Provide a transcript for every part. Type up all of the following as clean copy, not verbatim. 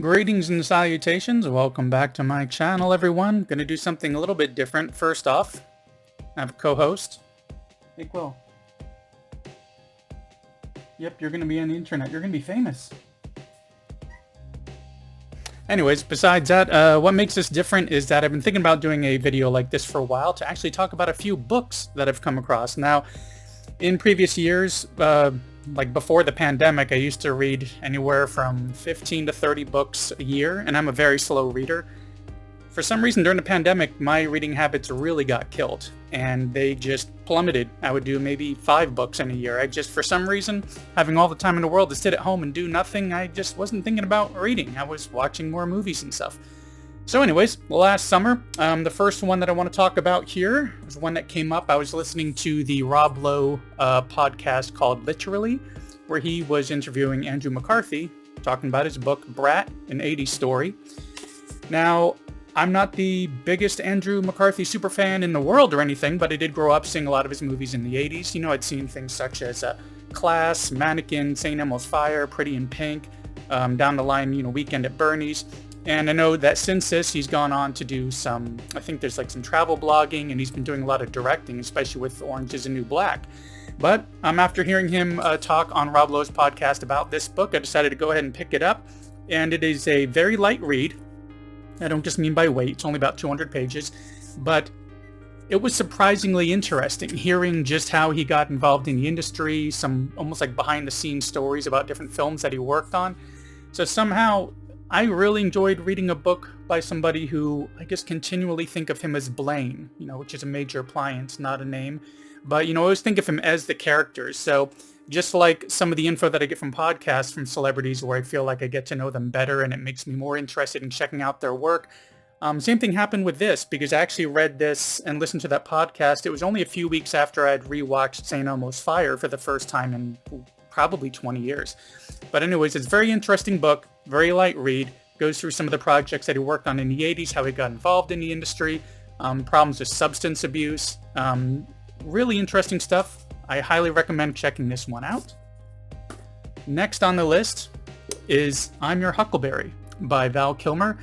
Greetings and salutations. Welcome back to my channel, everyone. Gonna do something a little bit different. First off, I have a co-host. Hey, Quill. Yep, you're gonna be on the internet. You're gonna be famous. Anyways, besides that, what makes this different is that I've been thinking about doing a video like this for a while to actually talk about a few books that I've come across. Now, in previous years, like before the pandemic, I used to read anywhere from 15 to 30 books a year, and I'm a very slow reader. For some reason, during the pandemic, my reading habits really got killed, and they just plummeted. I would do maybe 5 books in a year. For some reason, having all the time in the world to sit at home and do nothing, I just wasn't thinking about reading. I was watching more movies and stuff. So anyways, last summer, the first one that I want to talk about here was one that came up. I was listening to the Rob Lowe podcast called Literally, where he was interviewing Andrew McCarthy, talking about his book, Brat, an 80s story. Now, I'm not the biggest Andrew McCarthy superfan in the world or anything, but I did grow up seeing a lot of his movies in the 80s. You know, I'd seen things such as Class, Mannequin, St. Elmo's Fire, Pretty in Pink, down the line, Weekend at Bernie's. And I know that since this, he's gone on to do I think there's like some travel blogging, and he's been doing a lot of directing, especially with Orange is the New Black. But after hearing him talk on Rob Lowe's podcast about this book, I decided to go ahead and pick it up. And it is a very light read. I don't just mean by weight, it's only about 200 pages. But it was surprisingly interesting hearing just how he got involved in the industry, some almost like behind the scenes stories about different films that he worked on. So somehow, I really enjoyed reading a book by somebody who I guess continually think of him as Blaine, which is a major appliance, not a name. But, I always think of him as the characters. So just like some of the info that I get from podcasts from celebrities where I feel like I get to know them better and it makes me more interested in checking out their work. Same thing happened with this, because I actually read this and listened to that podcast. It was only a few weeks after I'd rewatched St. Elmo's Fire for the first time in probably 20 years. But anyways, it's a very interesting book, very light read, goes through some of the projects that he worked on in the 80s, how he got involved in the industry, problems with substance abuse, really interesting stuff. I highly recommend checking this one out. Next on the list is I'm Your Huckleberry by Val Kilmer.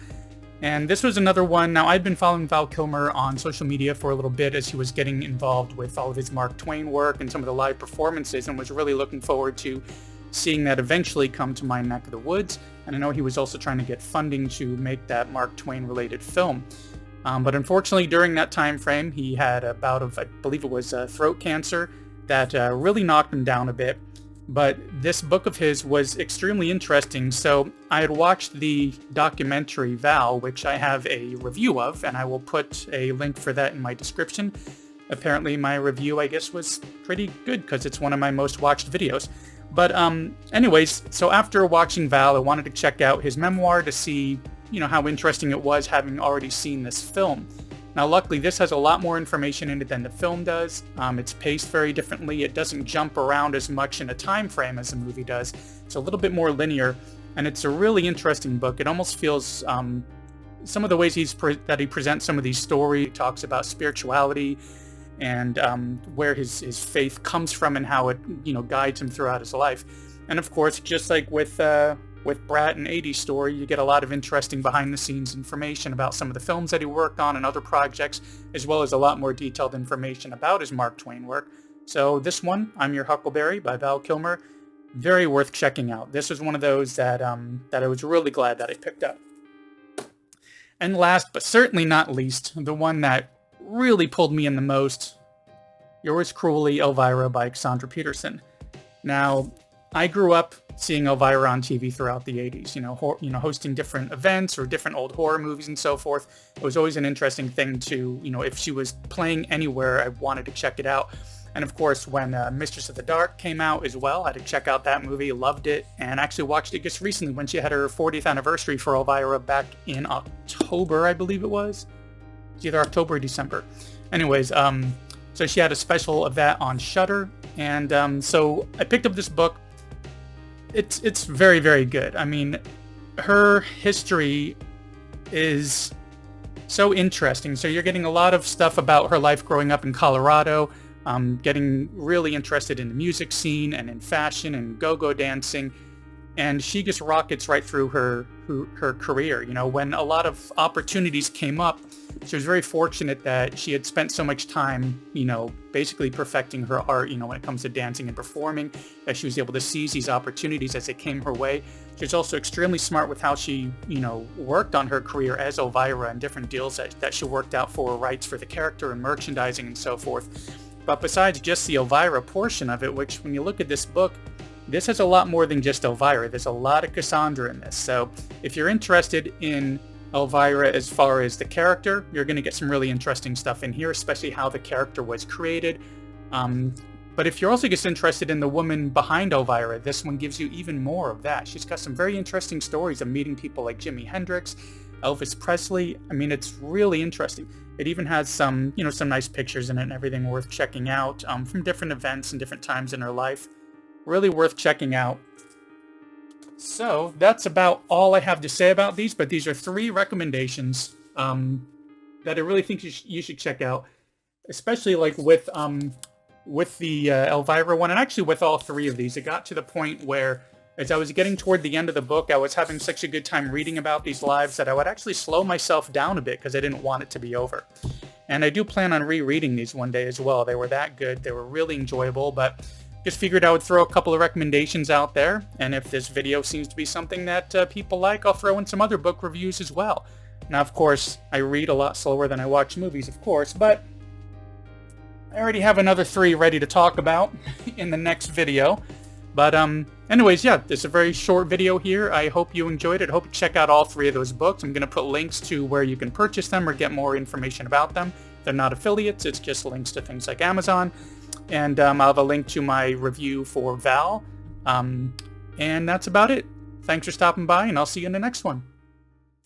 And this was another one. Now, I'd been following Val Kilmer on social media for a little bit as he was getting involved with all of his Mark Twain work and some of the live performances, and was really looking forward to seeing that eventually come to my neck of the woods. And I know he was also trying to get funding to make that Mark Twain related film. But unfortunately, during that time frame, he had a bout of, I believe it was throat cancer that really knocked him down a bit. But this book of his was extremely interesting. So I had watched the documentary Val, which I have a review of, and I will put a link for that in my description. Apparently my review, I guess, was pretty good because it's one of my most watched videos. But anyways, so after watching Val, I wanted to check out his memoir to see, how interesting it was having already seen this film. Now, luckily, this has a lot more information in it than the film does. It's paced very differently. It doesn't jump around as much in a time frame as the movie does. It's a little bit more linear, and it's a really interesting book. It almost feels some of the ways that he presents some of these stories. He talks about spirituality and where his faith comes from and how it guides him throughout his life. And of course, just like with Brat and 80s story, you get a lot of interesting behind-the-scenes information about some of the films that he worked on and other projects, as well as a lot more detailed information about his Mark Twain work. So this one, I'm Your Huckleberry by Val Kilmer, very worth checking out. This was one of those that I was really glad that I picked up. And last, but certainly not least, the one that really pulled me in the most, Yours Cruelly, Elvira by Cassandra Peterson. Now, I grew up seeing Elvira on TV throughout the 80s, hosting different events or different old horror movies and so forth. It was always an interesting thing to, if she was playing anywhere, I wanted to check it out. And of course, when Mistress of the Dark came out as well, I had to check out that movie, loved it, and actually watched it just recently when she had her 40th anniversary for Elvira back in October, I believe it was. It's either October or December. Anyways, so she had a special of that on Shudder, and so I picked up this book. It's very, very good. I mean, her history is so interesting. So you're getting a lot of stuff about her life growing up in Colorado, getting really interested in the music scene and in fashion and go-go dancing. and she just rockets right through her career. You know, when a lot of opportunities came up, she was very fortunate that she had spent so much time, you know, basically perfecting her art, you know, when it comes to dancing and performing, that she was able to seize these opportunities as they came her way. She was also extremely smart with how she, you know, worked on her career as Elvira and different deals that she worked out for rights for the character and merchandising and so forth. But besides just the Elvira portion of it, which when you look at this book, this has a lot more than just Elvira. There's a lot of Cassandra in this. So if you're interested in Elvira as far as the character, you're going to get some really interesting stuff in here, especially how the character was created. But if you're also just interested in the woman behind Elvira, this one gives you even more of that. She's got some very interesting stories of meeting people like Jimi Hendrix, Elvis Presley. I mean, it's really interesting. It even has some, you know, some nice pictures in it and everything worth checking out from different events and different times in her life. Really worth checking out. So that's about all I have to say about these, but these are 3 recommendations that I really think you should check out, especially like with the Elvira one, and actually with all 3 of these. It got to the point where, as I was getting toward the end of the book, I was having such a good time reading about these lives that I would actually slow myself down a bit because I didn't want it to be over. And I do plan on rereading these one day as well. They were that good. They were really enjoyable, but just figured I would throw a couple of recommendations out there, and if this video seems to be something that people like, I'll throw in some other book reviews as well. Now, of course, I read a lot slower than I watch movies, of course, but I already have another 3 ready to talk about in the next video. But anyways, yeah, this is a very short video here. I hope you enjoyed it. I hope you check out all 3 of those books. I'm going to put links to where you can purchase them or get more information about them. They're not affiliates, it's just links to things like Amazon. And I'll have a link to my review for Val. And that's about it. Thanks for stopping by, and I'll see you in the next one.